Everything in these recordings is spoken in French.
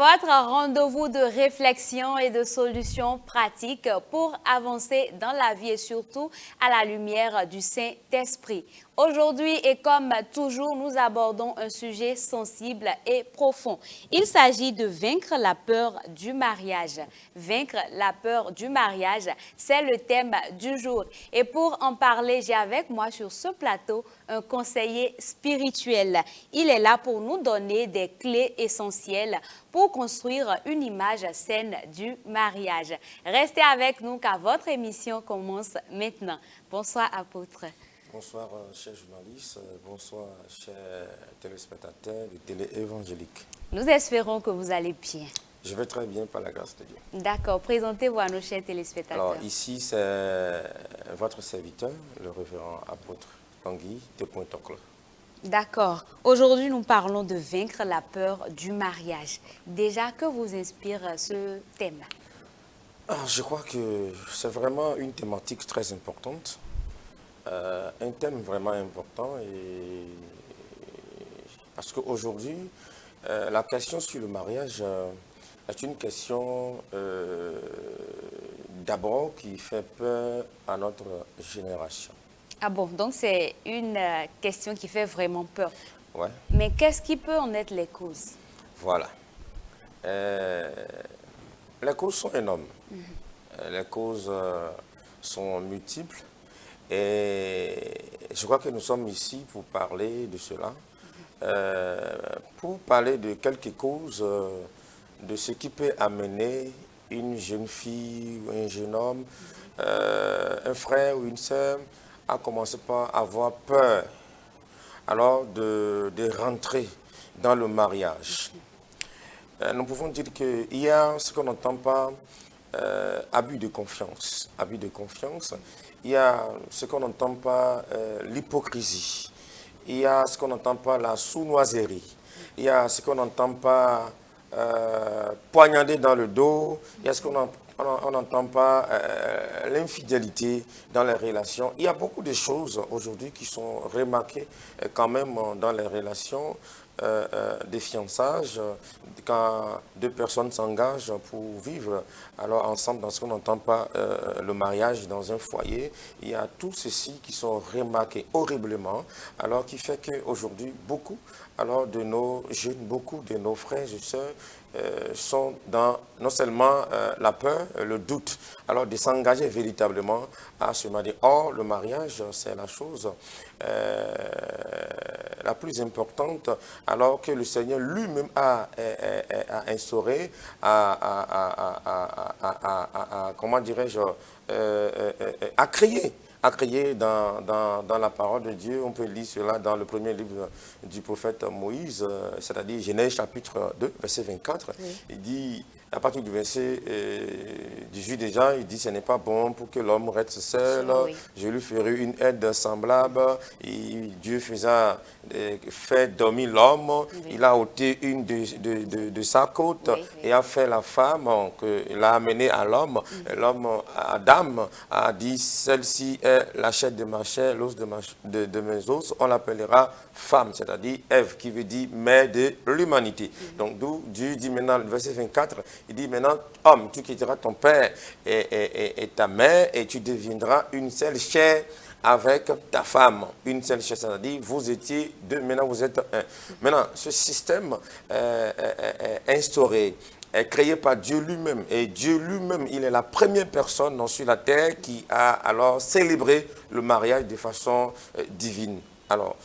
votre rendez-vous de réflexion et de solutions pratiques pour avancer dans la vie et surtout à la lumière du Saint-Esprit. Aujourd'hui et comme toujours, nous abordons un sujet sensible et profond. Il s'agit de vaincre la peur du mariage. Vaincre la peur du mariage, c'est le thème du jour. Et pour en parler, j'ai avec moi sur ce plateau un conseiller spirituel. Il est là pour nous donner des clés essentielles pour construire une image saine du mariage. Restez avec nous car votre émission commence maintenant. Bonsoir, apôtre. Bonsoir, chers journalistes, bonsoir, chers téléspectateurs de Télé Évangélique. Nous espérons que vous allez bien. Je vais très bien par la grâce de Dieu. D'accord, présentez-vous à nos chers téléspectateurs. Alors ici, c'est votre serviteur, le révérend apôtre Tanguy de Pointe-Ocla. D'accord. Aujourd'hui, nous parlons de vaincre la peur du mariage. Déjà, que vous inspire ce thème? Je crois que c'est vraiment une thématique très importante. Un thème vraiment important parce qu'aujourd'hui, la question sur le mariage est une question d'abord qui fait peur à notre génération. Ah bon, donc c'est une question qui fait vraiment peur. Ouais. Mais qu'est-ce qui peut en être les causes? Voilà. Les causes sont énormes. Les causes sont multiples. Et je crois que nous sommes ici pour parler de cela, pour parler de quelques causes de ce qui peut amener une jeune fille ou un jeune homme, un frère ou une sœur, à commencer par avoir peur alors de rentrer dans le mariage. Nous pouvons dire qu'il y a ce qu'on n'entend pas, abus de confiance. Abus de confiance. Il y a ce qu'on n'entend pas, l'hypocrisie. Il y a ce qu'on n'entend pas, la sournoiserie. Il y a ce qu'on n'entend pas, poignarder dans le dos. Il y a ce qu'on n'entend pas, l'infidélité dans les relations. Il y a beaucoup de choses aujourd'hui qui sont remarquées quand même dans les relations. Des fiançages, quand deux personnes s'engagent pour vivre alors ensemble dans ce qu'on n'entend pas le mariage dans un foyer, il y a tout ceci qui sont remarqués horriblement, alors qui fait qu'aujourd'hui, beaucoup alors de nos jeunes, beaucoup de nos frères et sœurs sont dans non seulement la peur, le doute, alors de s'engager véritablement à ce mariage. Or, le mariage, c'est la chose la plus importante, alors que le Seigneur lui-même a instauré, comment dirais-je, a créé dans la parole de Dieu. On peut lire cela dans le premier livre du prophète Moïse, c'est-à-dire Genèse chapitre 2, verset 24. Oui. Il dit, à partir du verset 18 déjà, il dit, ce n'est pas bon pour que l'homme reste seul. Oui. Je lui ferai une aide semblable. Et Dieu fait dormir l'homme. Oui. Il a ôté une de sa côte, oui, oui, et a fait la femme, il a amené à l'homme. L'homme, Adam, a dit, celle-ci est la chair de ma chair, l'os de mes os. On l'appellera femme, c'est-à-dire Ève, qui veut dire mère de l'humanité. Donc, d'où Dieu dit maintenant, le verset 24, il dit maintenant, homme, tu quitteras ton père et ta mère et tu deviendras une seule chair avec ta femme. Une seule chair, c'est-à-dire vous étiez deux, maintenant vous êtes un. Maintenant, ce système est instauré, est créé par Dieu lui-même. Et Dieu lui-même, il est la première personne sur la terre qui a alors célébré le mariage de façon divine. Alors,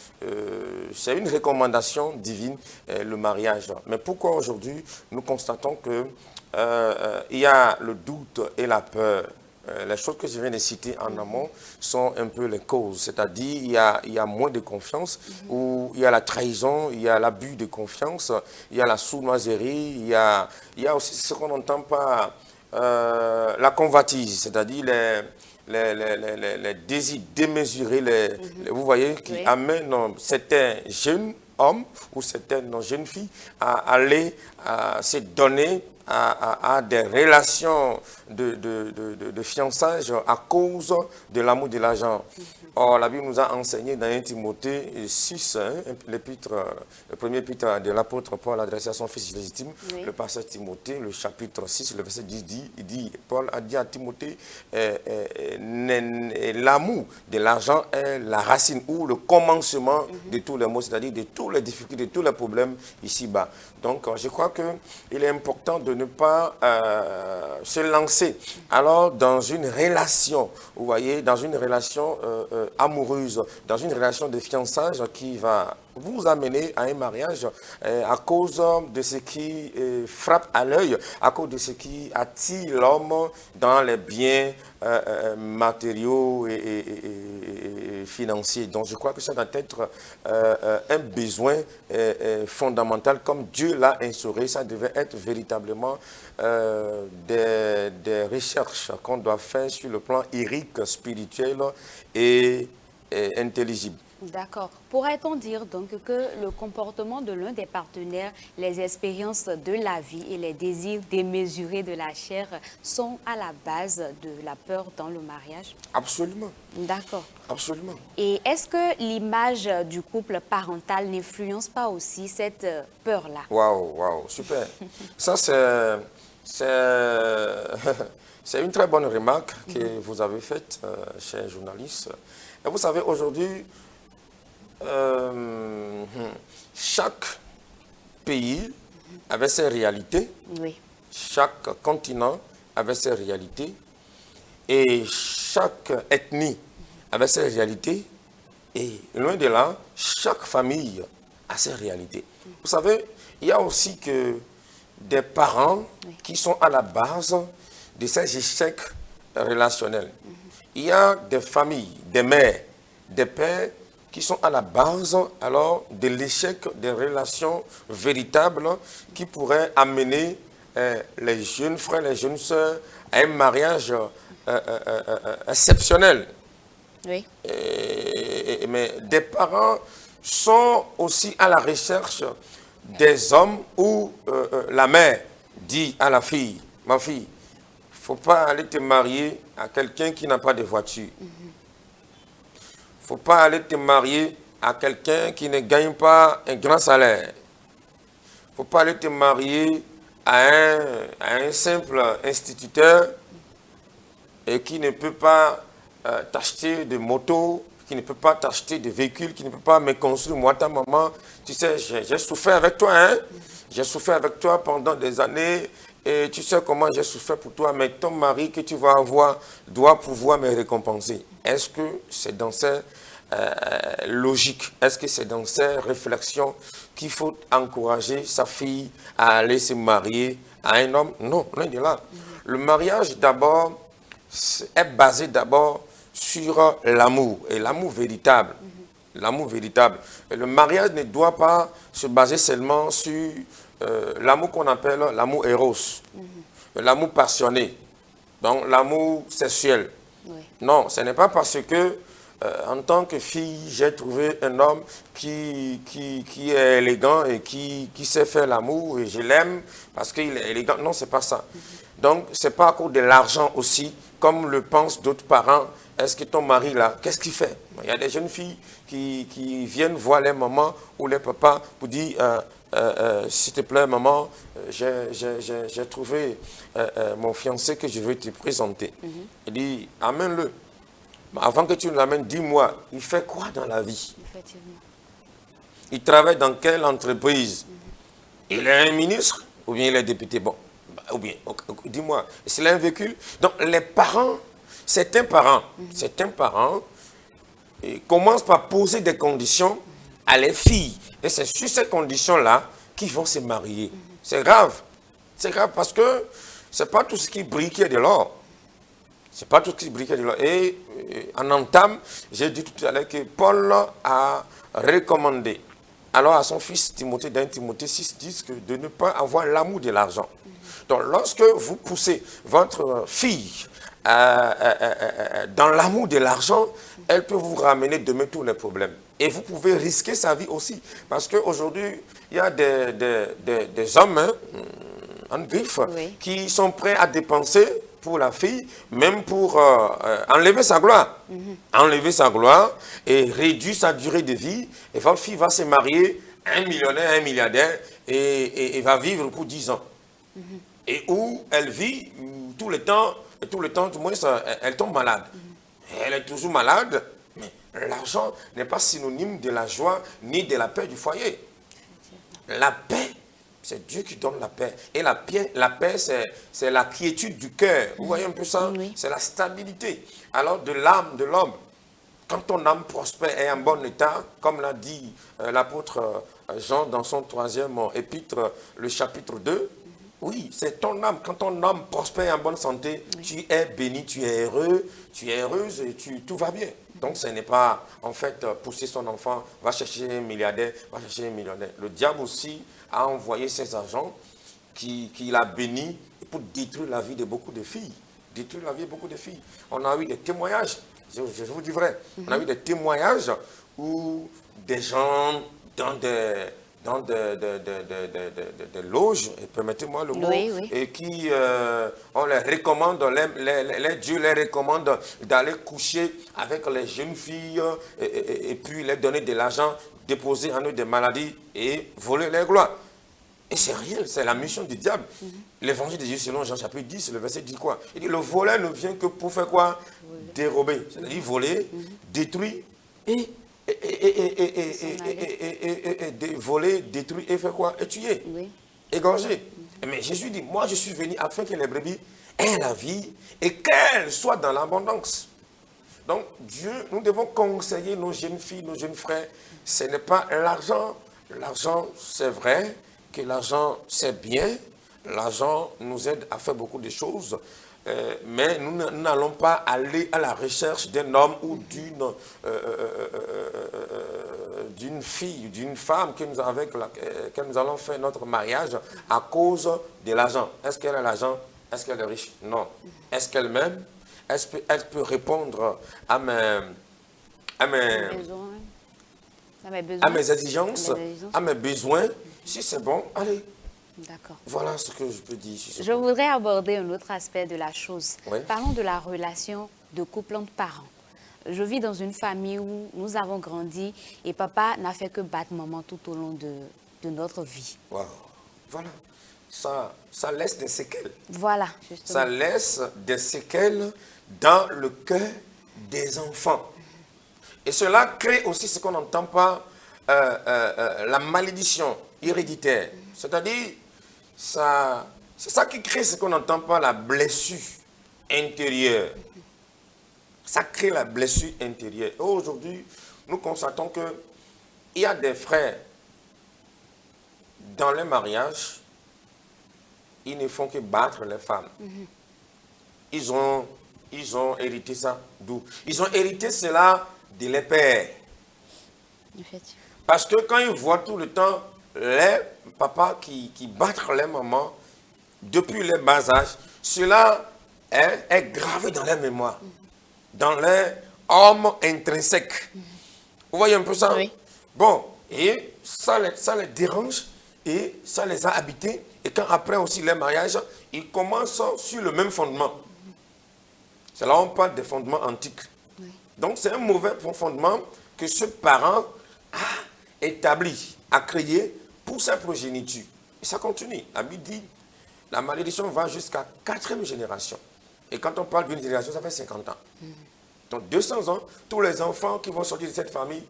c'est une recommandation divine, le mariage. Mais pourquoi aujourd'hui, nous constatons que il y a le doute et la peur? Les choses que je viens de citer en amont sont un peu les causes. C'est-à-dire, il y a moins de confiance, ou il y a la trahison, il y a l'abus de confiance, il y a la sournoiserie, il y a aussi ce qu'on n'entend pas, la convoitise, c'est-à-dire les désirs démesurés, vous voyez, qui amènent certains jeunes hommes ou certaines jeunes filles à aller se donner à des relations de fiançage à cause de l'amour de l'argent. Or, la Bible nous a enseigné dans 1 Timothée 6, hein, le premier épître de l'apôtre Paul adressé à son fils légitime, Oui. le pasteur Timothée, le chapitre 6, le verset 10 dit, Paul a dit à Timothée, l'amour de l'argent est la racine ou le commencement de tous les maux, c'est-à-dire de toutes les difficultés, de tous les problèmes ici-bas. Donc, je crois qu'il est important de ne pas se lancer alors dans une relation, vous voyez, dans une relation amoureuse, dans une relation de fiançage qui va vous amener à un mariage à cause de ce qui frappe à l'œil, à cause de ce qui attire l'homme dans les biens matériaux et financiers. Donc je crois que ça doit être un besoin fondamental comme Dieu l'a instauré. Ça devait être véritablement des recherches qu'on doit faire sur le plan érique, spirituel et intelligible. D'accord. Pourrait-on dire donc que le comportement de l'un des partenaires, les expériences de la vie et les désirs démesurés de la chair sont à la base de la peur dans le mariage? Absolument. D'accord. Absolument. Et est-ce que l'image du couple parental n'influence pas aussi cette peur-là? Waouh, waouh, super. Ça, c'est une très bonne remarque que vous avez faite, cher journaliste. Et vous savez, aujourd'hui, chaque pays avait ses réalités, Oui. chaque continent avait ses réalités, et chaque ethnie avait ses réalités, et loin de là, chaque famille a ses réalités. Vous savez, il y a aussi que des parents qui sont à la base de ces échecs relationnels. Il y a des familles, des mères, des pères qui sont à la base alors de l'échec des relations véritables qui pourraient amener les jeunes frères, les jeunes sœurs à un mariage exceptionnel. Oui. Mais des parents sont aussi à la recherche des hommes où la mère dit à la fille, ma fille, il ne faut pas aller te marier à quelqu'un qui n'a pas de voiture. Il ne faut pas aller te marier à quelqu'un qui ne gagne pas un grand salaire. Il ne faut pas aller te marier à un simple instituteur et qui ne peut pas t'acheter de moto, qui ne peut pas t'acheter de véhicule, qui ne peut pas me construire. Moi, ta maman, tu sais, j'ai souffert avec toi, hein? J'ai souffert avec toi pendant des années et tu sais comment j'ai souffert pour toi, mais ton mari que tu vas avoir doit pouvoir me récompenser. Est-ce que c'est dans ces logiques, est-ce que c'est dans ces réflexions qu'il faut encourager sa fille à aller se marier à un homme? Non, loin de là. Le mariage d'abord est basé d'abord sur l'amour, et l'amour véritable. L'amour véritable. Et le mariage ne doit pas se baser seulement sur l'amour qu'on appelle l'amour éros, l'amour passionné, donc l'amour sexuel. Oui. Non, ce n'est pas parce que, en tant que fille, j'ai trouvé un homme qui est élégant et qui sait faire l'amour, et je l'aime parce qu'il est élégant. Non, ce n'est pas ça. Donc, ce n'est pas à cause de l'argent aussi, comme le pensent d'autres parents. Est-ce que ton mari, là, qu'est-ce qu'il fait? Il y a des jeunes filles qui viennent voir les mamans ou les papas pour dire s'il te plaît, maman, j'ai trouvé mon fiancé que je veux te présenter. Il dit, amène-le. Mais avant que tu l'amènes, dis-moi, il fait quoi dans la vie? Effectivement. Il travaille dans quelle entreprise? Il est un ministre ou bien il est député? Bon, ou bien, dis-moi, c'est un véhicule? Donc, les parents, certains parents commencent par poser des conditions à les filles. Et c'est sur ces conditions-là qu'ils vont se marier. C'est grave. C'est grave parce que ce n'est pas tout ce qui brille qui est de l'or. C'est pas tout ce qui brille qui est de l'or. Et en entame, j'ai dit tout à l'heure que Paul a recommandé alors à son fils Timothée, dans Timothée 6, dit que de ne pas avoir l'amour de l'argent. Donc lorsque vous poussez votre fille dans l'amour de l'argent, elle peut vous ramener demain tous les problèmes. Et vous pouvez risquer sa vie aussi. Parce qu'aujourd'hui, il y a des hommes, hein, en griffe, Oui. qui sont prêts à dépenser pour la fille, même pour enlever sa gloire. Enlever sa gloire et réduire sa durée de vie. Et votre fille va se marier, un millionnaire, un milliardaire, et va vivre pour 10 ans. Et où elle vit tout le temps, du moins, elle tombe malade. Elle est toujours malade, mais l'argent n'est pas synonyme de la joie ni de la paix du foyer. La paix, c'est Dieu qui donne la paix. Et la paix, c'est la quiétude du cœur. Vous voyez un peu ça? Oui. C'est la stabilité. Alors, de l'âme de l'homme, quand ton âme prospère et en bon état, comme l'a dit l'apôtre Jean dans son 3e épître, le chapitre 2, oui, c'est ton âme. Quand ton âme prospère et en bonne santé, tu es béni, tu es heureux, tu es heureuse et tout va bien. Donc ce n'est pas, en fait, pousser son enfant, va chercher un milliardaire, va chercher un millionnaire. Le diable aussi a envoyé ses agents qu'il a bénis pour détruire la vie de beaucoup de filles. Détruire la vie de beaucoup de filles. On a eu des témoignages, je vous dis vrai, on a eu des témoignages où des gens dans des loges, permettez-moi le mot, Oui, oui. et qui, on les recommande, les dieux les recommandent d'aller coucher avec les jeunes filles et puis les donner de l'argent, déposer en eux des maladies et voler leur gloire. Et c'est réel, c'est la mission du diable. L'évangile de Jésus selon Jean chapitre 10, le verset dit quoi? Il dit le voleur ne vient que pour faire quoi? Dérober. C'est-à-dire voler, détruire et voler, détruire et faire quoi? Et tuer, Oui. égorger. Mais Jésus dit, moi je suis venu afin que les brebis aient la vie et qu'elles soient dans l'abondance. Donc Dieu, nous devons conseiller nos jeunes filles, nos jeunes frères. Ce n'est pas l'argent. L'argent, c'est vrai que l'argent, c'est bien. L'argent nous aide à faire beaucoup de choses. Mais nous n'allons pas aller à la recherche d'un homme ou d'une fille, d'une femme avec laquelle nous allons faire notre mariage à cause de l'argent. Est-ce qu'elle a l'argent? Est-ce qu'elle est riche? Non. Est-ce qu'elle m'aime? Elle peut répondre à mes exigences, à mes besoins? Si c'est bon, allez. D'accord. Voilà ce que je peux dire. Je voudrais aborder un autre aspect de la chose. Oui. Parlons de la relation de couple entre parents. Je vis dans une famille où nous avons grandi et papa n'a fait que battre maman tout au long de notre vie. Wow. Voilà. Ça laisse des séquelles. Voilà, justement. Ça laisse des séquelles dans le cœur des enfants. Et cela crée aussi ce qu'on n'entend pas, la malédiction héréditaire. C'est-à-dire, c'est ça qui crée ce qu'on n'entend pas, la blessure intérieure. Ça crée la blessure intérieure. Et aujourd'hui, nous constatons qu'il y a des frères dans les mariages, ils ne font que battre les femmes. Ils ont hérité ça d'où? Ils ont hérité cela de les pères. Effectivement. Parce que quand ils voient tout le temps les papas qui battent les mamans depuis les bas âge, cela est gravé dans leur mémoire, dans leur homme intrinsèque. Vous voyez un peu ça? Oui. Bon, et ça les dérange et ça les a habités. Et quand après aussi les mariages, ils commencent sur le même fondement. C'est là où on parle des fondements antiques. Oui. Donc c'est un mauvais fondement que ce parent a établi, a créé pour sa progéniture. Et ça continue. La Bible dit, la malédiction va jusqu'à 4e génération. Et quand on parle d'une génération, ça fait 50 ans. Donc 200 ans, tous les enfants qui vont sortir de cette famille,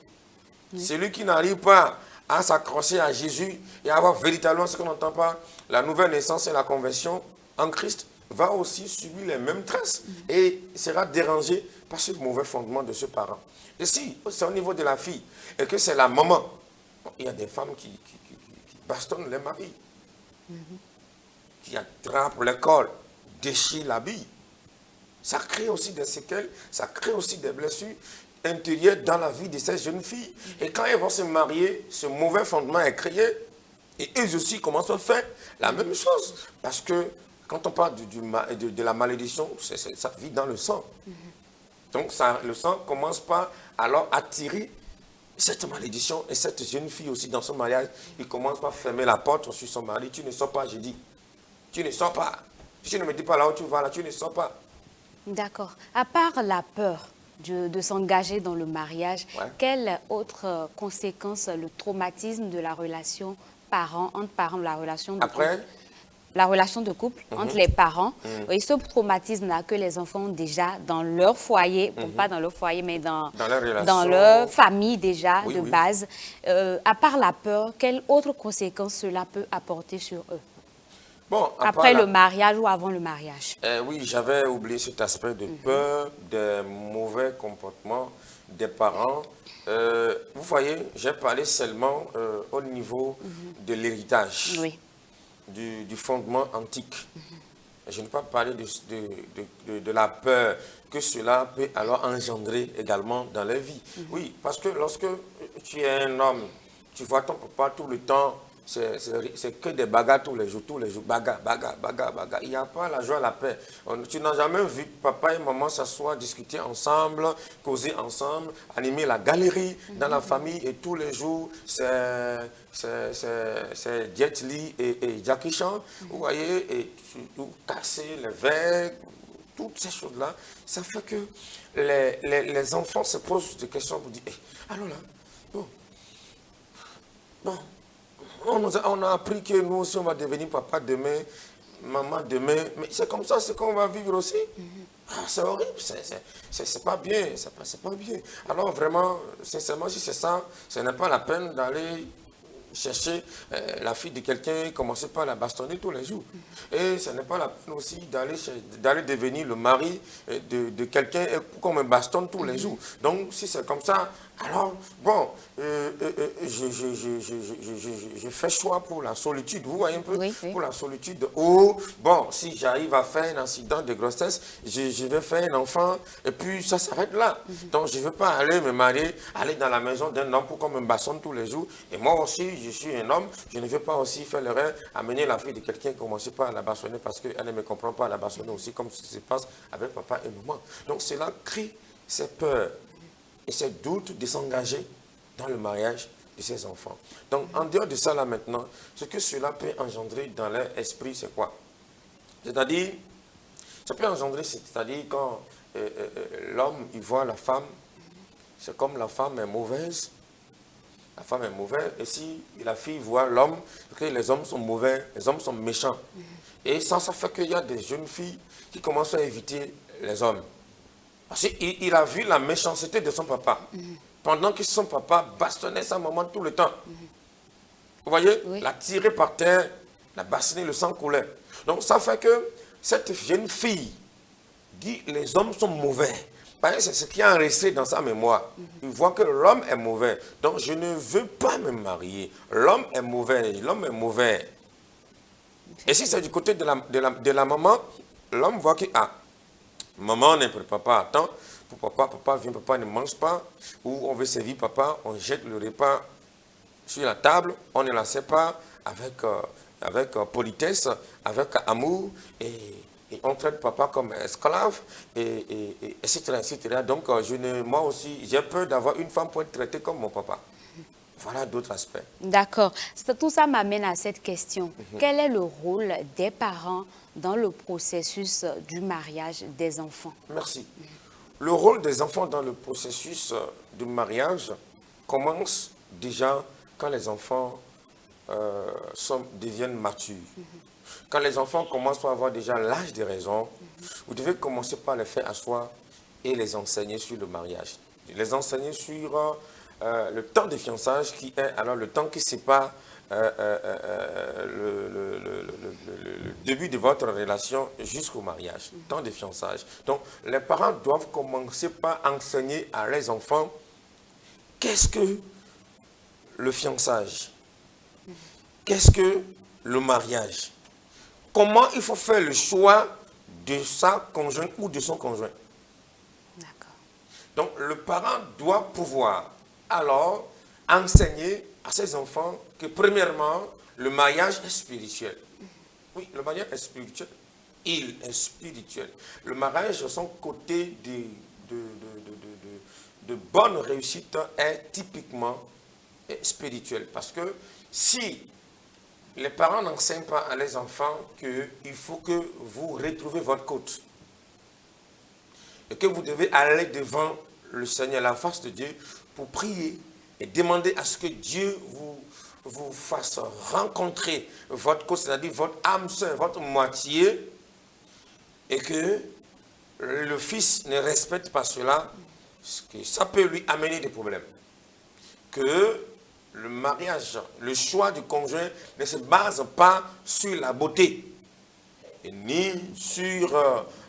celui qui n'arrive pas à s'accrocher à Jésus et à avoir véritablement ce qu'on n'entend pas, la nouvelle naissance et la conversion en Christ, va aussi subir les mêmes traces et sera dérangé par ce mauvais fondement de ce parent. Et si c'est au niveau de la fille et que c'est la maman, il y a des femmes qui bastonnent les maris, qui attrapent le col, déchirent l'habit. Ça crée aussi des séquelles, ça crée aussi des blessures intérieures dans la vie de ces jeunes filles. Et quand elles vont se marier, ce mauvais fondement est créé et eux aussi commencent à faire la même chose. Parce que quand on parle de la malédiction, ça vit dans le sang. Donc le sang commence par alors attirer cette malédiction et cette jeune fille aussi dans son mariage. Il commence par fermer la porte sur son mari. Tu ne sors pas, j'ai dit. tu ne sors pas. Si tu ne me dis pas là où tu vas, là, tu ne sors pas. D'accord. À part la peur de s'engager dans le mariage, Ouais. quelle autre conséquence le traumatisme de la relation entre parents, la relation de couple, Après, entre les parents, et ce traumatisme-là que les enfants ont déjà dans leur foyer, bon, pas dans leur foyer, mais dans les dans relations, leur famille déjà oui, de oui. base, à part la peur, quelle autre conséquence cela peut apporter sur eux, Bon, à part après le la... mariage ou avant le mariage? Oui, j'avais oublié cet aspect de peur, des mauvais comportements des parents. Vous voyez, j'ai parlé seulement au niveau de l'héritage, Oui. du fondement antique. Je n'ai pas parlé de la peur que cela peut alors engendrer également dans leur vie. Oui, parce que lorsque tu es un homme, tu vois ton papa tout le temps, c'est que des bagarres tous les jours, bagarre, bagarre, bagarre, bagarre. Il n'y a pas la joie, la paix. Tu n'as jamais vu papa et maman s'asseoir, discuter ensemble, causer ensemble, animer la galerie dans la famille et tous les jours, c'est Jet Li et Jackie Chan, vous voyez, et surtout casser les verres, toutes ces choses-là, ça fait que les enfants se posent des questions pour dire, alors là, bon, bon, on a appris que nous aussi on va devenir papa demain, maman demain, mais c'est comme ça, c'est qu'on va vivre aussi. Ah, c'est horrible, c'est pas bien, c'est pas bien. Alors vraiment, sincèrement, si c'est ça, ce n'est pas la peine d'aller chercher la fille de quelqu'un et commencer par la bastonner tous les jours. Et ce n'est pas la peine aussi d'aller devenir le mari de quelqu'un et qu'on me bastonne tous les jours. Donc, si c'est comme ça, alors, bon, je fais choix pour la solitude. Vous voyez un peu, Oui, oui. pour la solitude. Ou, bon, si j'arrive à faire un accident de grossesse, je vais faire un enfant et puis ça s'arrête là. Donc, je ne veux pas aller me marier, aller dans la maison d'un homme pour qu'on me bastonne tous les jours. Et moi aussi, je suis un homme, je ne veux pas aussi faire l'erreur, amener la fille de quelqu'un, commencer pas à la bastonner parce qu'elle ne me comprend pas à la bastonner aussi, comme ce qui se passe avec papa et maman. Donc, cela crée ces peurs et ces doutes de s'engager dans le mariage de ses enfants. Donc, en dehors de ça, là maintenant, ce que cela peut engendrer dans leur esprit, c'est quoi? C'est-à-dire, ça peut engendrer, c'est-à-dire quand l'homme, il voit la femme, c'est comme la femme est mauvaise, la femme est mauvaise, et si la fille voit l'homme, que les hommes sont mauvais, les hommes sont méchants. Et ça fait qu'il y a des jeunes filles qui commencent à éviter les hommes. Parce qu'il a vu la méchanceté de son papa. Pendant que son papa bastonnait sa maman tout le temps. Vous voyez, Oui. la tirer par terre, la bastonner, le sang coulait. Donc ça fait que cette jeune fille dit les hommes sont mauvais. Parce que c'est ce qui est resté dans sa mémoire. Il voit que l'homme est mauvais. Donc je ne veux pas me marier. L'homme est mauvais. L'homme est mauvais. Et si c'est du côté de la maman, l'homme voit que maman ne prépare pas à temps pour papa, papa vient, papa ne mange pas, ou on veut servir papa, on jette le repas sur la table, on ne la sait pas avec politesse, avec amour, et on traite papa comme esclave, etc., etc. Donc, moi aussi, j'ai peur d'avoir une femme pour être traitée comme mon papa. Voilà d'autres aspects. D'accord. Tout ça m'amène à cette question. Quel est le rôle des parents dans le processus du mariage des enfants? Merci. Le rôle des enfants dans le processus du mariage commence déjà quand les enfants deviennent matures. Quand les enfants commencent à avoir déjà l'âge de raison, vous devez commencer par les faire asseoir et les enseigner sur le mariage. Les enseigner sur le temps de fiançage qui est alors le temps qui sépare le début de votre relation jusqu'au mariage, temps de fiançage. Donc, les parents doivent commencer par enseigner à leurs enfants qu'est-ce que le fiançage, qu'est-ce que le mariage, comment il faut faire le choix de sa conjointe ou de son conjoint. D'accord. Donc, le parent doit pouvoir alors enseigner à ses enfants que, premièrement, le mariage est spirituel. Oui, le mariage est spirituel. Il est spirituel. Le mariage, son côté de bonne réussite est typiquement spirituel. Parce que si les parents n'enseignent pas à leurs enfants qu'il faut que vous retrouviez votre côte. Et que vous devez aller devant le Seigneur, la face de Dieu, pour prier et demander à ce que Dieu vous fasse rencontrer votre côte, c'est-à-dire votre âme sœur, votre moitié, et que le fils ne respecte pas cela, parce que ça peut lui amener des problèmes. Que le mariage, le choix du conjoint ne se base pas sur la beauté, et ni sur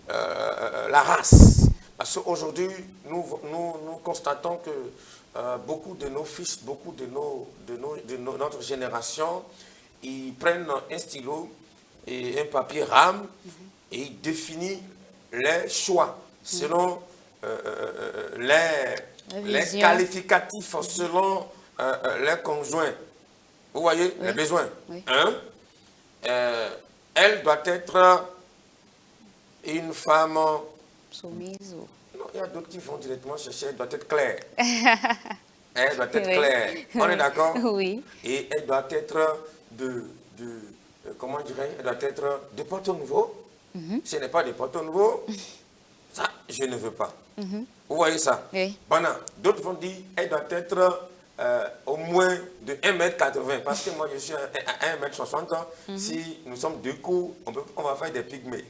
la race. Parce qu'aujourd'hui, nous constatons que beaucoup de nos fils, beaucoup de notre génération, ils prennent un stylo et un papier rame et ils définissent les choix selon les qualificatifs, selon les conjoints. Vous voyez, les besoins. Oui. Elle doit être une femme soumise ou... Non, il y a d'autres qui vont directement chercher, elle doit être claire. Elle doit être claire. On est d'accord? Oui. Et elle doit être comment dirais-je, elle doit être de Porto Nouveau. Si elle n'est pas de Porto Nouveau, ça, je ne veux pas. Vous voyez ça? Oui. Pendant, d'autres vont dire, elle doit être au moins de 1,80 m. Parce que moi, je suis à 1,60 m. Si nous sommes deux coups, on va faire des pygmées.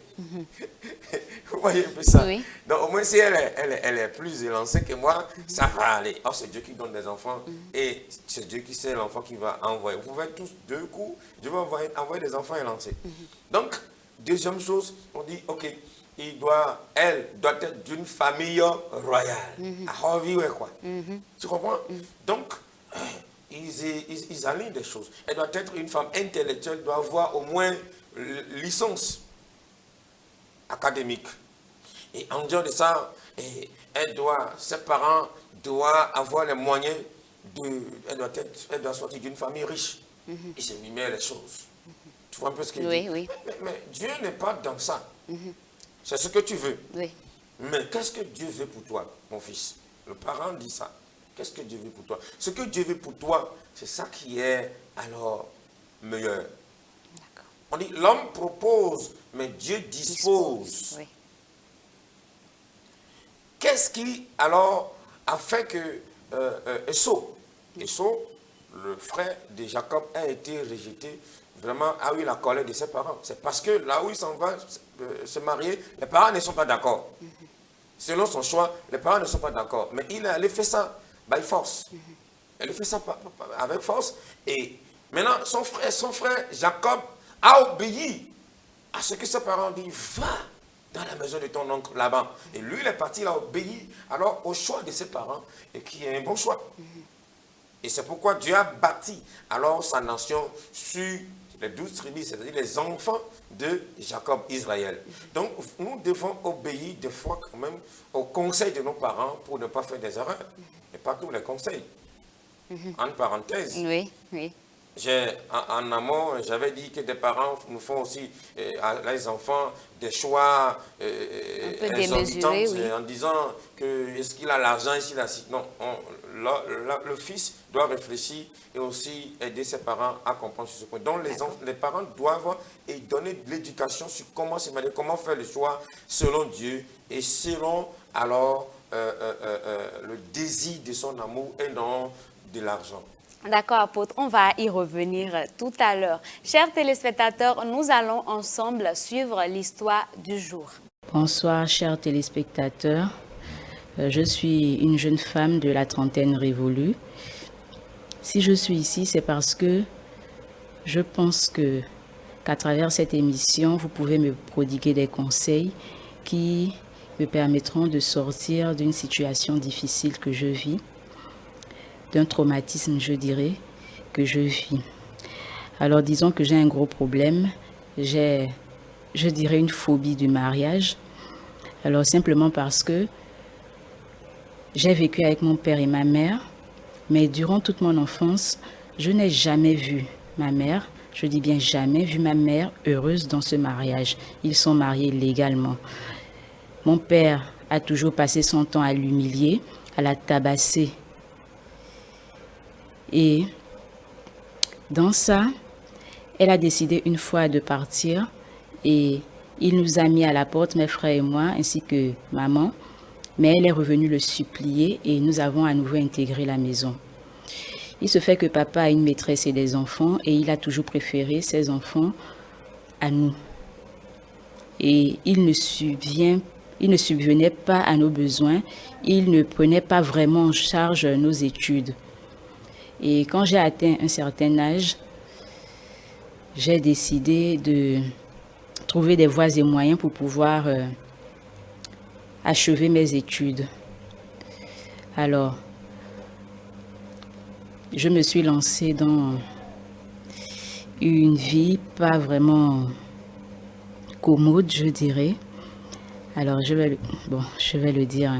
Vous voyez un peu ça? Oui. Donc, au moins, si elle est plus élancée que moi, ça va aller. Oh, c'est Dieu qui donne des enfants. Et c'est Dieu qui sait l'enfant qui va envoyer. Vous pouvez tous deux coups, Dieu va envoyer des enfants élancés. Donc, deuxième chose, on dit, ok, elle doit être d'une famille royale. À revivre quoi. Tu comprends? Donc, ils alignent des choses. Elle doit être une femme intellectuelle, doit avoir au moins licence académique. Et en dehors de ça, ses parents doivent avoir les moyens elle doit sortir d'une famille riche. Et c'est mimer les choses. Tu vois un peu ce qu'il dit? Oui. Mais Dieu n'est pas dans ça. C'est ce que tu veux. Oui. Mais qu'est-ce que Dieu veut pour toi, mon fils? Le parent dit ça. Qu'est-ce que Dieu veut pour toi? Ce que Dieu veut pour toi, c'est ça qui est alors meilleur. On dit l'homme propose, mais Dieu dispose. Oui. Qu'est-ce qui alors a fait que Esau, le frère de Jacob, a été rejeté, vraiment a eu la colère de ses parents? C'est parce que là où il s'en va se marier, les parents ne sont pas d'accord. Selon son choix, les parents ne sont pas d'accord. Mais il fait ça by force. Il fait ça avec force. Et maintenant, son frère Jacob a obéi à ce que ses parents disent. Va dans la maison de ton oncle Laban. Et lui, il est parti, il a obéi alors au choix de ses parents, et qui est un bon choix. Et c'est pourquoi Dieu a bâti alors sa nation sur les 12 tribus, c'est-à-dire les enfants de Jacob, Israël. Donc, nous devons obéir des fois quand même aux conseils de nos parents pour ne pas faire des erreurs. Et pas tous les conseils. En parenthèse, Oui. En amont, j'avais dit que des parents nous font aussi à les enfants des choix un peu démesurés, oui. En disant que est-ce qu'il a l'argent, est-ce qu'il a... Non, le fils doit réfléchir et aussi aider ses parents à comprendre sur ce point. Donc les parents doivent donner de l'éducation sur comment se marier, comment faire le choix selon Dieu et selon alors le désir de son amour et non de l'argent. D'accord, apôtre, on va y revenir tout à l'heure. Chers téléspectateurs, nous allons ensemble suivre l'histoire du jour. Bonsoir, chers téléspectateurs. Je suis une jeune femme de la trentaine révolue. Si je suis ici, c'est parce que je pense qu'à travers cette émission, vous pouvez me prodiguer des conseils qui me permettront de sortir d'une situation difficile que je vis, d'un traumatisme, je dirais, que je vis. Alors, disons que j'ai un gros problème. J'ai, je dirais, une phobie du mariage. Alors, simplement parce que j'ai vécu avec mon père et ma mère, mais durant toute mon enfance, je n'ai jamais vu ma mère, je dis bien jamais vu ma mère heureuse dans ce mariage. Ils sont mariés légalement. Mon père a toujours passé son temps à l'humilier, à la tabasser. Et dans ça, Elle a décidé une fois de partir et il nous a mis à la porte, mes frères et moi, ainsi que maman. Mais elle est revenue le supplier et nous avons à nouveau intégré la maison. Il se fait que papa a une maîtresse et des enfants et il a toujours préféré ses enfants à nous. Et il ne subvenait pas à nos besoins, il ne prenait pas vraiment en charge nos études. Et quand j'ai atteint un certain âge, j'ai décidé de trouver des voies et moyens pour pouvoir achever mes études. Alors, je me suis lancée dans une vie pas vraiment commode, je dirais. Alors, je vais le dire.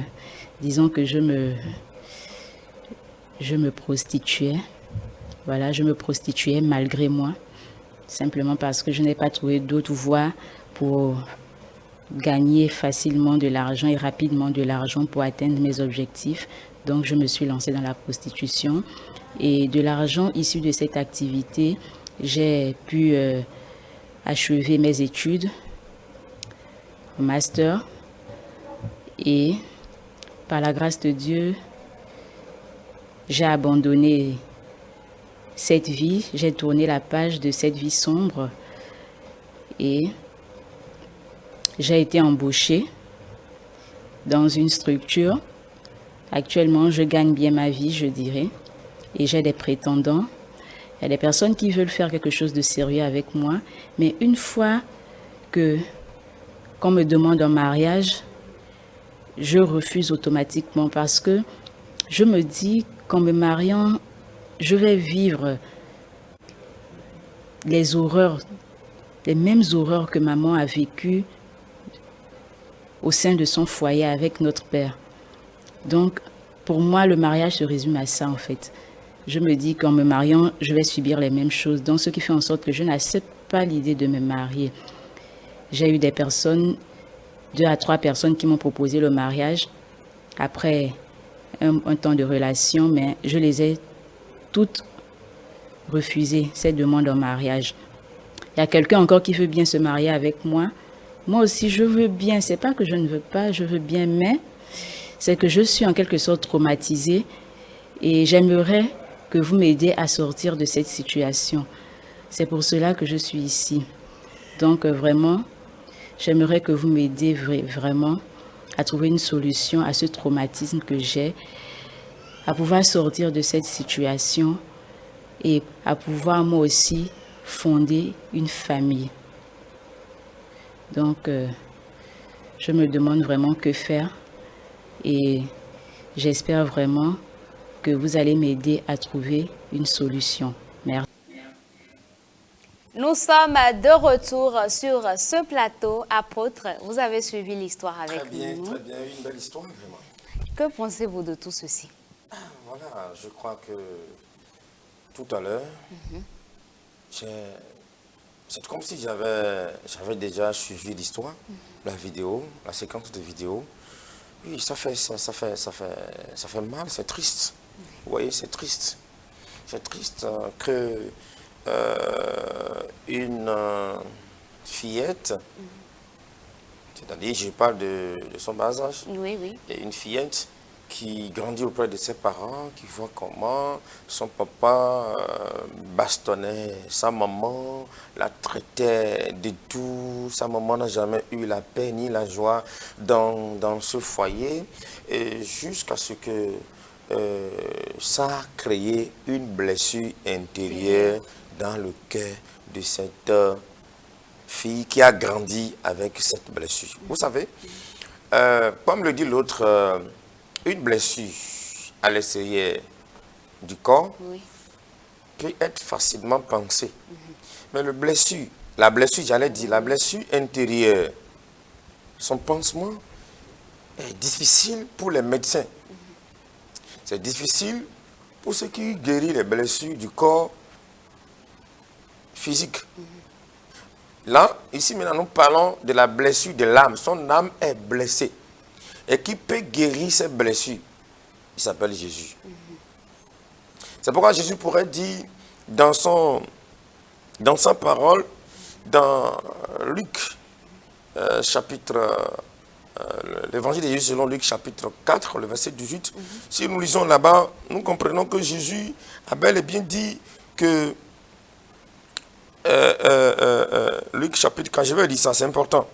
Disons que je me prostituais. Voilà, je me prostituais malgré moi. Simplement parce que je n'ai pas trouvé d'autre voie pour gagner facilement de l'argent et rapidement de l'argent pour atteindre mes objectifs. Donc, je me suis lancée dans la prostitution. Et de l'argent issu de cette activité, j'ai pu achever mes études, master. Et par la grâce de Dieu, j'ai abandonné cette vie, j'ai tourné la page de cette vie sombre et j'ai été embauchée dans une structure. Actuellement, je gagne bien ma vie, je dirais, et j'ai des prétendants. Il y a des personnes qui veulent faire quelque chose de sérieux avec moi, mais une fois qu'on me demande un mariage, je refuse automatiquement parce que je me dis qu'en me mariant, je vais vivre les horreurs, les mêmes horreurs que maman a vécues au sein de son foyer avec notre père. Donc, pour moi, le mariage se résume à ça en fait. Je me dis qu'en me mariant, je vais subir les mêmes choses. Donc, ce qui fait en sorte que je n'accepte pas l'idée de me marier. J'ai eu des personnes, 2 à 3 personnes qui m'ont proposé le mariage après un temps de relation, mais je les ai toutes refusées, ces demandes en mariage. Il y a quelqu'un encore qui veut bien se marier avec moi. Moi aussi, je veux bien. C'est pas que je ne veux pas, je veux bien, mais c'est que je suis en quelque sorte traumatisée et j'aimerais que vous m'aidiez à sortir de cette situation. C'est pour cela que je suis ici. Donc vraiment, j'aimerais que vous m'aidiez vraiment à trouver une solution à ce traumatisme que j'ai, à pouvoir sortir de cette situation et à pouvoir moi aussi fonder une famille. Donc, je me demande vraiment que faire et j'espère vraiment que vous allez m'aider à trouver une solution. Merci. Nous sommes de retour sur ce plateau. Apôtre, vous avez suivi l'histoire avec nous. Très bien, une belle histoire, vraiment. Que pensez-vous de tout ceci? Voilà, je crois que tout à l'heure, c'est comme si j'avais déjà suivi l'histoire, la vidéo, la séquence de vidéo. Oui, ça fait mal, c'est triste. Vous voyez, c'est triste. C'est triste que une fillette, c'est-à-dire, je parle de son bas âge, Oui, oui. et une fillette qui grandit auprès de ses parents, qui voit comment son papa bastonnait sa maman, la traitait de tout. Sa maman n'a jamais eu la paix ni la joie dans ce foyer, et jusqu'à ce que ça a créé une blessure intérieure dans le cœur de cette fille qui a grandi avec cette blessure. Vous savez, comme le dit l'autre, une blessure à l'extérieur du corps peut être facilement pensée. Mais la blessure, j'allais dire, la blessure intérieure, son pansement est difficile pour les médecins. C'est difficile pour ceux qui guérissent les blessures du corps physique. Là, ici maintenant, nous parlons de la blessure de l'âme. Son âme est blessée. Et qui peut guérir ces blessures? Il s'appelle Jésus. C'est pourquoi Jésus pourrait dire dans son dans sa parole, dans Luc, l'évangile de Jésus selon Luc chapitre 4, le verset 18, si nous lisons là-bas, nous comprenons que Jésus a bel et bien dit que, Luc chapitre 4, je vais dire ça, c'est important.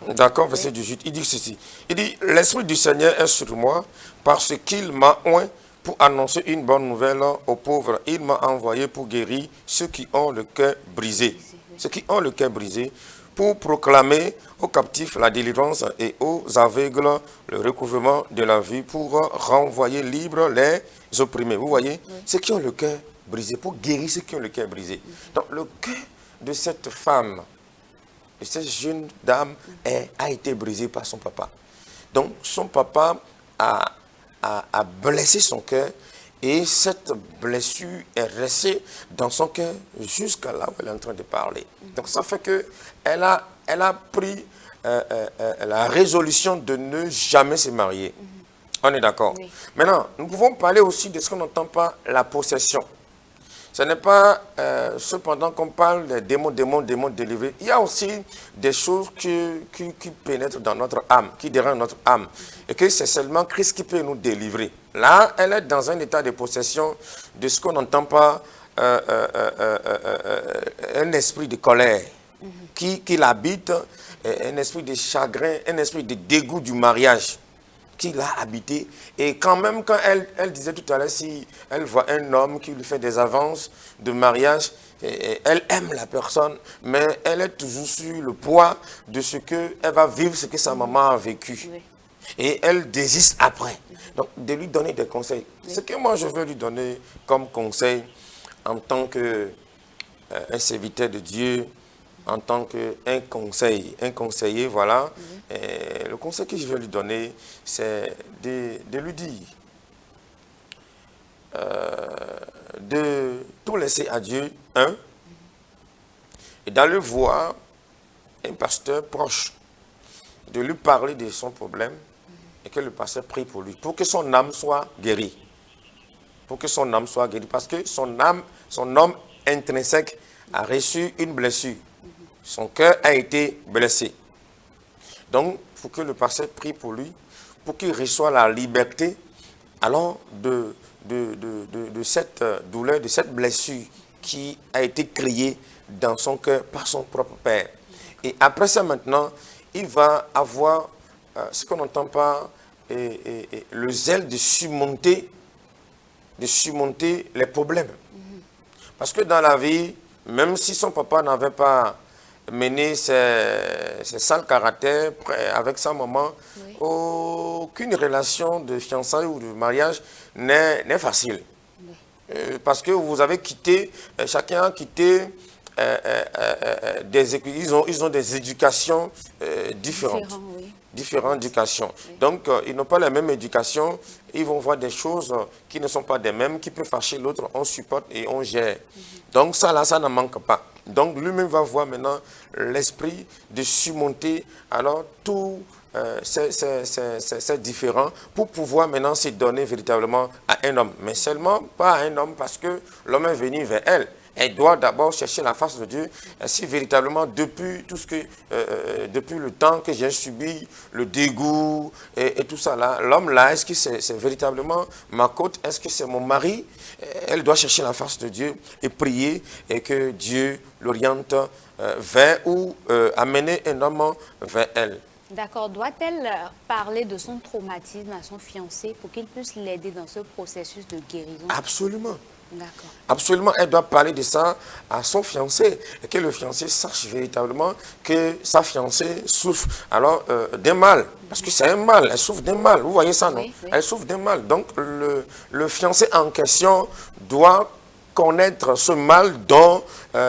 D'accord, verset 18, il dit ceci. Il dit, l'Esprit du Seigneur est sur moi parce qu'il m'a oint pour annoncer une bonne nouvelle aux pauvres. Il m'a envoyé pour guérir ceux qui ont le cœur brisé. Ceux qui ont le cœur brisé, pour proclamer aux captifs la délivrance et aux aveugles le recouvrement de la vue, pour renvoyer libres les opprimés. Vous voyez, ceux qui ont le cœur brisé, pour guérir ceux qui ont le cœur brisé. Donc le cœur de cette femme, de cette jeune dame, a été brisé par son papa. Donc son papa a blessé son cœur, et cette blessure est restée dans son cœur jusqu'à là où elle est en train de parler. Donc ça fait qu'elle a pris la résolution de ne jamais se marier. On est d'accord? Oui. Maintenant, nous pouvons parler aussi de ce qu'on n'entend pas, la possession. Ce n'est pas cependant qu'on parle des démons délivrés. Il y a aussi des choses qui pénètrent dans notre âme, qui dérangent notre âme. Et que c'est seulement Christ qui peut nous délivrer. Là, elle est dans un état de possession de ce qu'on n'entend pas, un esprit de colère qui l'habite, un esprit de chagrin, un esprit de dégoût du mariage qui l'a habité. Et quand même, quand elle disait tout à l'heure, si elle voit un homme qui lui fait des avances de mariage, elle aime la personne, mais elle est toujours sur le poids de ce qu'elle va vivre, ce que sa maman a vécu. Oui. Et elle désiste après. Donc, de lui donner des conseils. Oui. Ce que moi, je veux lui donner comme conseil, en tant qu'un serviteur de Dieu, en tant qu'un conseiller, voilà. Et le conseil que je vais lui donner, c'est de lui dire, de tout laisser à Dieu, et d'aller voir un pasteur proche, de lui parler de son problème, et que le pasteur prie pour lui, pour que son âme soit guérie. Pour que son âme soit guérie, parce que son homme intrinsèque a reçu une blessure. Son cœur a été blessé. Donc, il faut que le pasteur prie pour lui, pour qu'il reçoive la liberté alors de cette douleur, de cette blessure qui a été créée dans son cœur par son propre père. Et après ça, maintenant, il va avoir ce qu'on n'entend pas, le zèle de surmonter les problèmes. Parce que dans la vie, même si son papa n'avait pas mener ses sales caractères avec sa maman, oui. Aucune relation de fiançailles ou de mariage n'est facile. Oui. Parce que vous avez quitté, chacun a quitté ils ont des éducations différentes. Différentes éducations. Oui. Donc, ils n'ont pas la même éducation. Ils vont voir des choses qui ne sont pas des mêmes, qui peuvent fâcher l'autre. On supporte et on gère. Donc, ça, là, ça ne manque pas. Donc, lui-même va voir maintenant l'esprit de surmonter alors tous ces différents pour pouvoir maintenant se donner véritablement à un homme. Mais seulement pas à un homme parce que l'homme est venu vers elle. Elle doit d'abord chercher la face de Dieu. Si véritablement, depuis depuis le temps que j'ai subi, le dégoût et tout ça là, l'homme là, est-ce que c'est véritablement ma côte? Est-ce que c'est mon mari? Elle doit chercher la face de Dieu et prier et que Dieu l'oriente vers ou amener un homme vers elle. D'accord. Doit-elle parler de son traumatisme à son fiancé pour qu'il puisse l'aider dans ce processus de guérison? Absolument. D'accord. Absolument, elle doit parler de ça à son fiancé et que le fiancé sache véritablement que sa fiancée souffre alors d'un mal, parce que c'est un mal, elle souffre d'un mal, vous voyez ça, non? Oui, oui. Elle souffre d'un mal, donc le fiancé en question doit connaître ce mal dont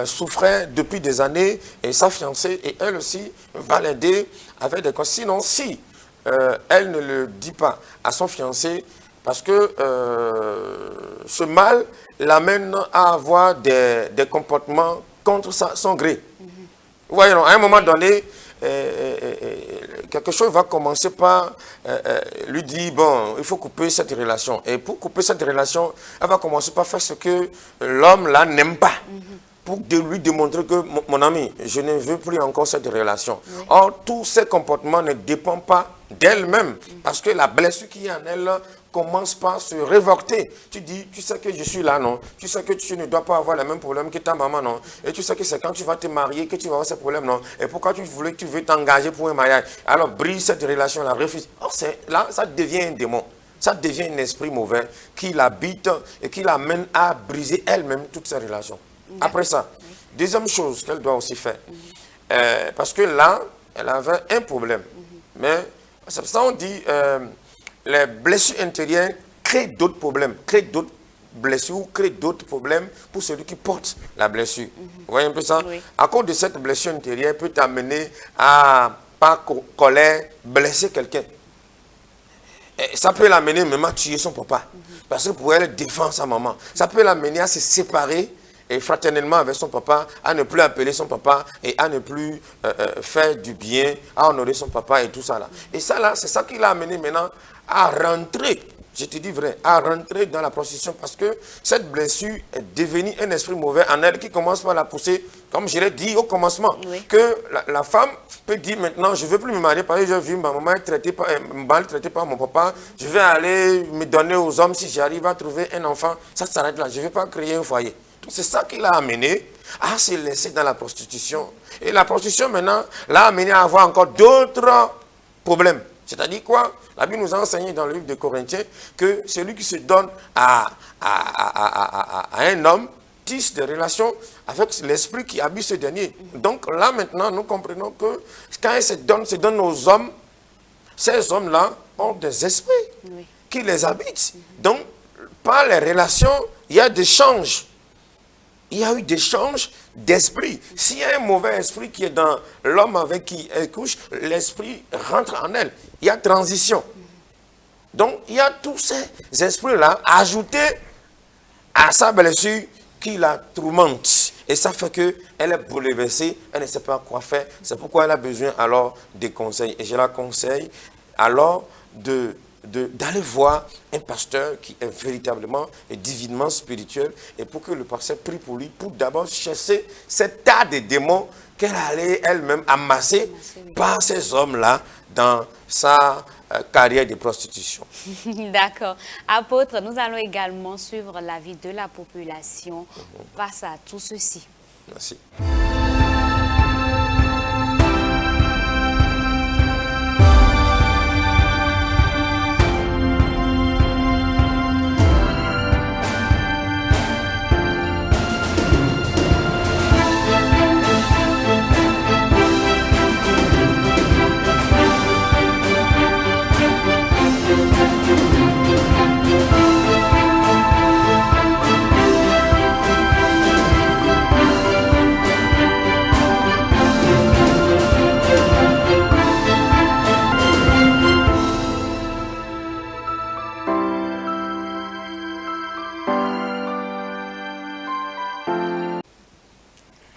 souffrait depuis des années et sa fiancée, et elle aussi va l'aider avec des conseils. Sinon, si elle ne le dit pas à son fiancé, parce que ce mal l'amène à avoir des comportements contre son gré. Vous voyez, à un moment donné, quelque chose va commencer par lui dire, bon, il faut couper cette relation. Et pour couper cette relation, elle va commencer par faire ce que l'homme là n'aime pas. pour lui démontrer que, mon ami, je ne veux plus encore cette relation. Or, tous ces comportements ne dépendent pas d'elle-même, parce que la blessure qui est en elle commence par se révolter. Tu dis, tu sais que je suis là, non? Tu sais que tu ne dois pas avoir les mêmes problèmes que ta maman, non? Et tu sais que c'est quand tu vas te marier que tu vas avoir ces problèmes, non? Et pourquoi tu veux t'engager pour un mariage? Alors, brise cette relation-là, refuse. Or, là, ça devient un démon. Ça devient un esprit mauvais qui l'habite et qui l'amène à briser elle-même toutes ces relations. Après ça, deuxième chose qu'elle doit aussi faire, parce que là, elle avait un problème. Mais c'est pour ça qu'on dit, les blessures intérieures créent d'autres problèmes, créent d'autres blessures, créent d'autres problèmes pour celui qui porte la blessure. Vous voyez un peu ça? Oui. À cause de cette blessure intérieure, elle peut t'amener à, par colère, blesser quelqu'un. Et ça peut l'amener même à tuer son papa. Parce que pour elle défend sa maman. Ça peut l'amener à se séparer et fraternellement avec son papa, à ne plus appeler son papa et à ne plus faire du bien, à honorer son papa et tout ça là. Et ça là, c'est ça qui l'a amené maintenant à rentrer, je te dis vrai, à rentrer dans la prostitution parce que cette blessure est devenue un esprit mauvais en elle qui commence par la pousser, comme je l'ai dit au commencement, que la femme peut dire maintenant, je ne veux plus me marier parce que j'ai vu ma maman maltraitée par mon papa, je vais aller me donner aux hommes si j'arrive à trouver un enfant, ça s'arrête là, je ne vais pas créer un foyer. C'est ça qui l'a amené à se laisser dans la prostitution. Et la prostitution maintenant l'a amené à avoir encore d'autres problèmes. C'est-à-dire quoi? La Bible nous a enseigné dans le livre de Corinthiens que celui qui se donne à un homme tisse des relations avec l'esprit qui habite ce dernier. Donc là maintenant, nous comprenons que quand elle se donne aux hommes, ces hommes-là ont des esprits qui les habitent. Donc, par les relations, il y a des changes. Il y a eu des changes d'esprit. S'il y a un mauvais esprit qui est dans l'homme avec qui elle couche, l'esprit rentre en elle. Il y a transition. Donc, il y a tous ces esprits-là ajoutés à sa blessure qui la tourmente. Et ça fait qu'elle est bouleversée, elle ne sait pas quoi faire. C'est pourquoi elle a besoin alors des conseils. Et je la conseille alors d'aller voir un pasteur qui est véritablement et divinement spirituel et pour que le pasteur prie pour lui, pour d'abord chasser cet tas de démons qu'elle allait elle-même amasser par ces hommes-là dans sa carrière de prostitution. D'accord. Apôtre, nous allons également suivre l'avis de la population face à tout ceci. Merci.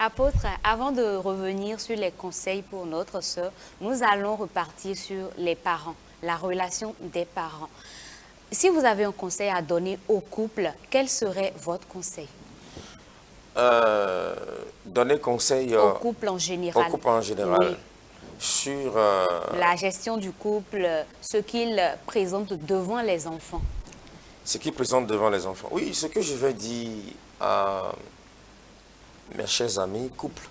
Apôtre, avant de revenir sur les conseils pour notre sœur, nous allons repartir sur les parents, la relation des parents. Si vous avez un conseil à donner au couple, quel serait votre conseil? Donner conseil au couple en général. Au couple en général. Oui. Sur la gestion du couple, ce qu'il présente devant les enfants. Ce qu'il présente devant les enfants. Oui, ce que je vais dire à mes chers amis, couples,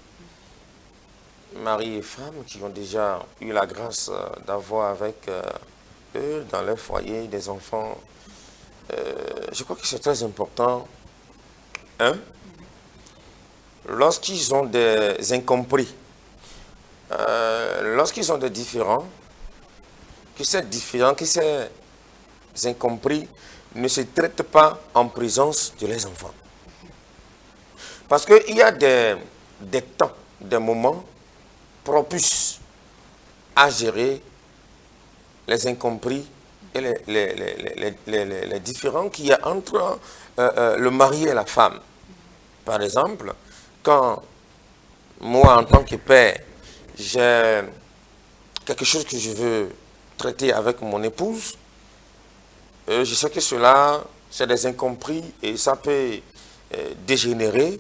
mari et femme qui ont déjà eu la grâce d'avoir avec eux dans leur foyer des enfants, je crois que c'est très important. Lorsqu'ils ont des incompris, lorsqu'ils ont des différends, que ces incompris ne se traitent pas en présence de leurs enfants. Parce qu'il y a des temps, des moments propices à gérer les incompris et les différends qu'il y a entre le mari et la femme. Par exemple, quand moi, en tant que père, j'ai quelque chose que je veux traiter avec mon épouse, je sais que cela, c'est des incompris et ça peut dégénérer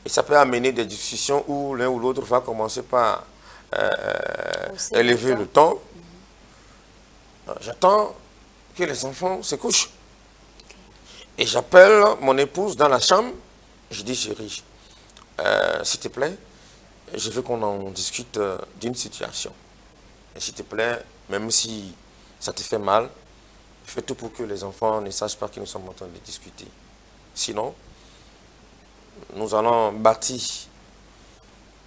Et ça peut amener des discussions où l'un ou l'autre va commencer par élever le ton. J'attends que les enfants se couchent. Et j'appelle mon épouse dans la chambre. Je dis, chérie, s'il te plaît, je veux qu'on en discute d'une situation. Et s'il te plaît, même si ça te fait mal, fais tout pour que les enfants ne sachent pas que nous sommes en train de discuter. Sinon, nous allons bâtir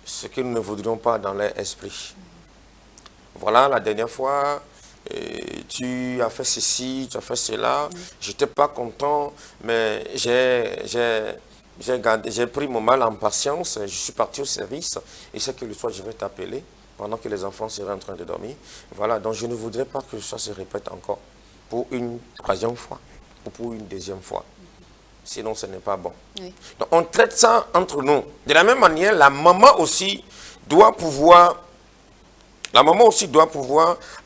ce que nous ne voudrions pas dans leur esprit. Voilà, la dernière fois, tu as fait ceci, tu as fait cela, je n'étais pas content, mais j'ai pris mon mal en patience, je suis parti au service, et c'est que le soir je vais t'appeler, pendant que les enfants seraient en train de dormir. Voilà, donc je ne voudrais pas que ça se répète encore, pour une troisième fois, ou pour une deuxième fois. Sinon, ce n'est pas bon. Oui. Donc, on traite ça entre nous. De la même manière, la maman aussi doit pouvoir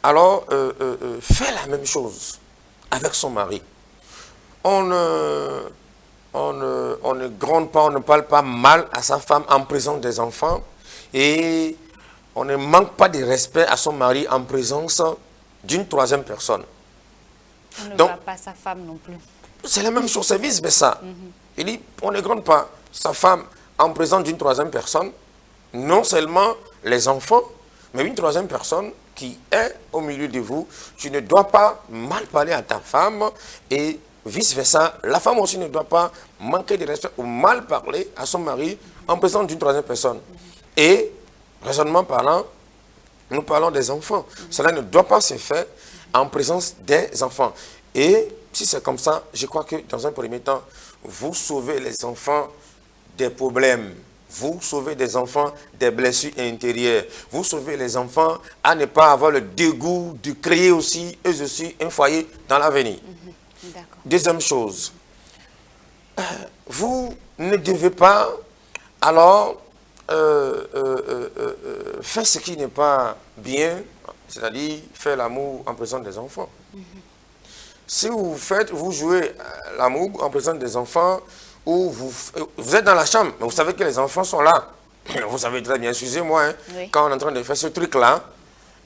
alors faire la même chose avec son mari. On ne gronde pas, on ne parle pas mal à sa femme en présence des enfants et on ne manque pas de respect à son mari en présence d'une troisième personne. On ne voit pas sa femme non plus. C'est la même chose, c'est vice-versa. Il dit, on ne gronde pas sa femme en présence d'une troisième personne, non seulement les enfants, mais une troisième personne qui est au milieu de vous. Tu ne dois pas mal parler à ta femme et vice-versa. La femme aussi ne doit pas manquer de respect ou mal parler à son mari en présence d'une troisième personne. Et, raisonnement parlant, nous parlons des enfants. Cela ne doit pas se faire en présence des enfants. Et si c'est comme ça, je crois que dans un premier temps, vous sauvez les enfants des problèmes. Vous sauvez des enfants des blessures intérieures. Vous sauvez les enfants à ne pas avoir le dégoût de créer aussi, eux aussi, un foyer dans l'avenir. Deuxième chose, vous ne devez pas alors faire ce qui n'est pas bien, c'est-à-dire faire l'amour en présence des enfants. Si vous jouez l'amour en présence des enfants, ou vous êtes dans la chambre, mais vous savez que les enfants sont là. Vous savez très bien, excusez-moi, hein, oui. Quand on est en train de faire ce truc-là,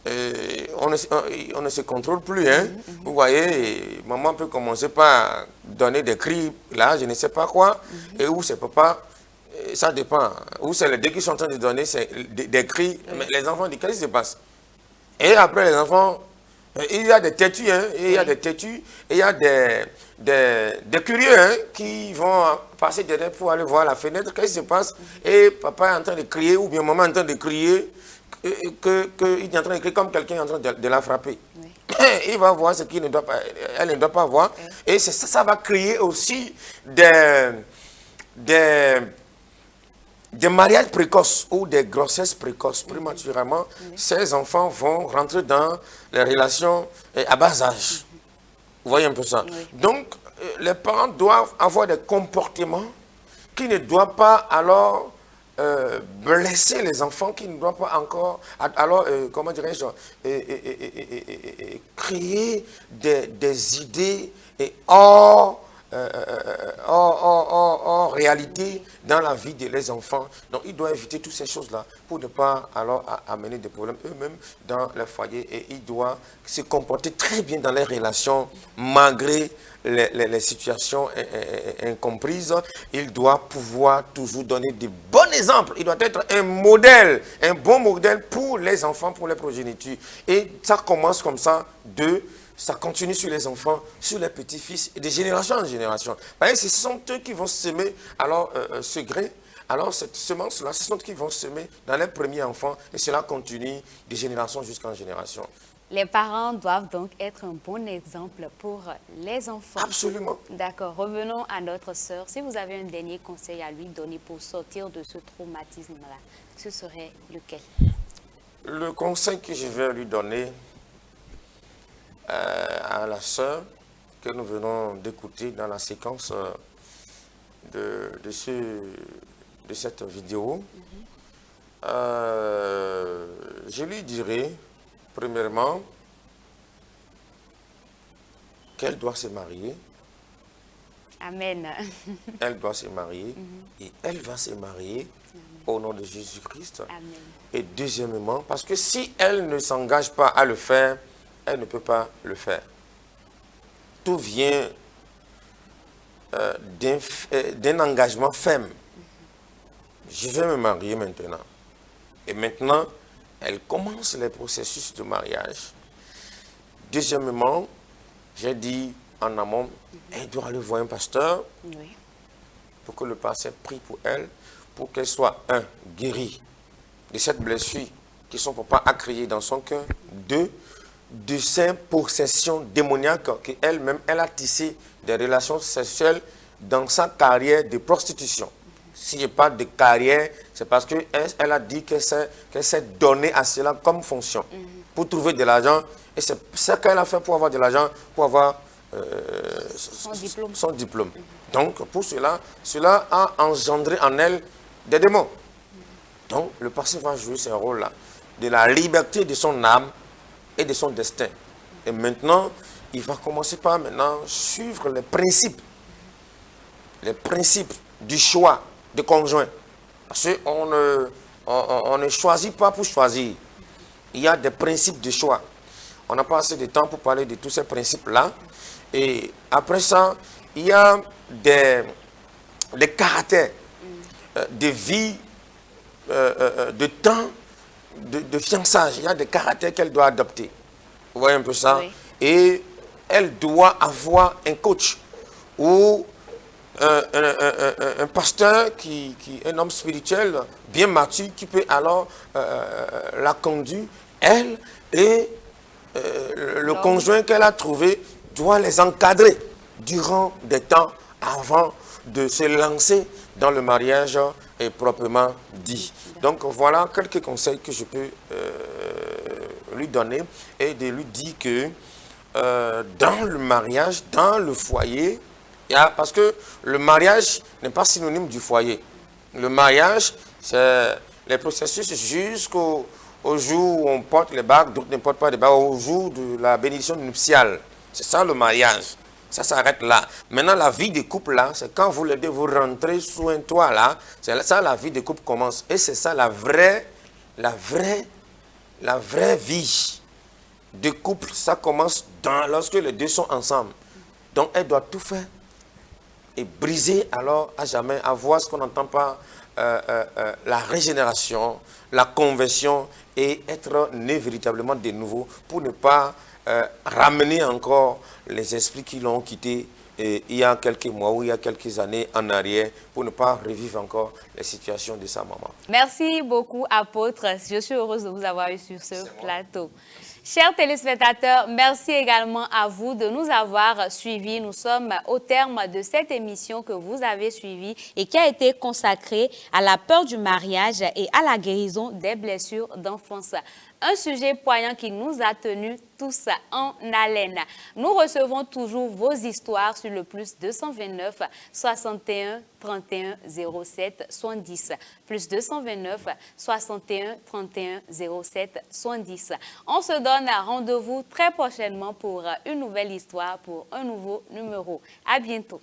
on ne se contrôle plus. Hein. Vous voyez, maman peut commencer par donner des cris, là, je ne sais pas quoi, et où c'est papa, ça dépend. Ou c'est les deux qui sont en train de donner des cris, mais les enfants disent, qu'est-ce qui se passe? Et après, les enfants... Il y a des têtus, hein, il y a des têtus, et il y a des curieux hein, qui vont passer derrière pour aller voir la fenêtre, qu'est-ce qui se passe, et papa est en train de crier, ou bien maman est en train de crier, qu'il est en train de crier comme quelqu'un est en train de la frapper. Oui. Il va voir ce qu'il ne doit pas, elle ne doit pas voir, oui. Et ça va créer aussi des mariages précoces ou des grossesses précoces. Prématurément, ces enfants vont rentrer dans les relations à bas âge. Vous voyez un peu ça. Oui. Donc, les parents doivent avoir des comportements qui ne doivent pas alors blesser les enfants, qui ne doivent pas encore, alors, comment dirais-je, créer des idées hors réalité dans la vie des enfants. Donc, il doit éviter toutes ces choses-là pour ne pas alors amener des problèmes eux-mêmes dans leur foyer. Et il doit se comporter très bien dans les relations malgré les situations incomprises. Il doit pouvoir toujours donner de bons exemples. Il doit être un modèle, un bon modèle pour les enfants, pour les progénitures. Et ça commence comme ça ça continue sur les enfants, sur les petits-fils, et de génération en génération. Voyez, ce sont eux qui vont semer alors ce grain. Alors cette semence-là, ce sont eux qui vont semer dans les premiers enfants, et cela continue de génération jusqu'en génération. Les parents doivent donc être un bon exemple pour les enfants. Absolument. D'accord. Revenons à notre sœur. Si vous avez un dernier conseil à lui donner pour sortir de ce traumatisme-là, ce serait lequel? Le conseil que je vais lui donner à la sœur que nous venons d'écouter dans la séquence de cette vidéo, je lui dirais, premièrement, qu'elle doit se marier Amen. Elle doit se marier et elle va se marier au nom de Jésus-Christ. Amen. Et deuxièmement, parce que si elle ne s'engage pas à le faire, elle ne peut pas le faire. Tout vient d'un engagement ferme. Je vais me marier maintenant. Et maintenant, elle commence les processus de mariage. Deuxièmement, j'ai dit en amont, elle doit aller voir un pasteur Oui. pour que le pasteur prie pour elle, pour qu'elle soit, guérie de cette blessure qui son papa a créée dans son cœur. Deux, de ces possessions démoniaques qu'elle-même, elle a tissé des relations sexuelles dans sa carrière de prostitution. Si je parle de carrière, c'est parce qu'elle a dit qu'elle s'est donnée à cela comme fonction pour trouver de l'argent. Et c'est ce qu'elle a fait pour avoir de l'argent, pour avoir son diplôme. Donc, pour cela a engendré en elle des démons. Donc, le pasteur va jouer ce rôle-là, de la liberté de son âme et de son destin. Et maintenant, il va commencer par maintenant suivre les principes du choix de conjoint. Parce qu'on ne choisit pas pour choisir. Il y a des principes de choix. On n'a pas assez de temps pour parler de tous ces principes-là. Et après ça, il y a des caractères de vie, de temps, de fiançage. Il y a des caractères qu'elle doit adopter. Vous voyez un peu ça? Oui. Et elle doit avoir un coach ou un pasteur, un homme spirituel bien mature qui peut alors la conduire, elle et le conjoint qu'elle a trouvé doit les encadrer durant des temps avant de se lancer dans le mariage proprement dit. Donc voilà quelques conseils que je peux lui donner et de lui dire que dans le mariage, dans le foyer, parce que le mariage n'est pas synonyme du foyer. Le mariage, c'est les processus jusqu'au jour où on porte les bagues, d'autres ne portent pas de bagues, au jour de la bénédiction nuptiale. C'est ça le mariage. Ça s'arrête là. Maintenant, la vie de couple, là, c'est quand vous les deux, vous rentrez sous un toit, là, c'est ça la vie de couple commence. Et c'est ça la vraie vie de couple. Ça commence lorsque les deux sont ensemble. Donc, elle doit tout faire et briser alors à jamais, avoir ce qu'on n'entend pas, la régénération, la conversion et être né véritablement de nouveau pour ne pas ramener encore les esprits qui l'ont quitté il y a quelques mois ou il y a quelques années en arrière pour ne pas revivre encore les situations de sa maman. Merci beaucoup, apôtre. Je suis heureuse de vous avoir eu sur ce plateau. Chers téléspectateurs, merci également à vous de nous avoir suivis. Nous sommes au terme de cette émission que vous avez suivie et qui a été consacrée à la peur du mariage et à la guérison des blessures d'enfance. Un sujet poignant qui nous a tenus tous en haleine. Nous recevons toujours vos histoires sur le plus 229 61 31 07 70. Plus 229 61 31 07 70. On se donne rendez-vous très prochainement pour une nouvelle histoire, pour un nouveau numéro. À bientôt.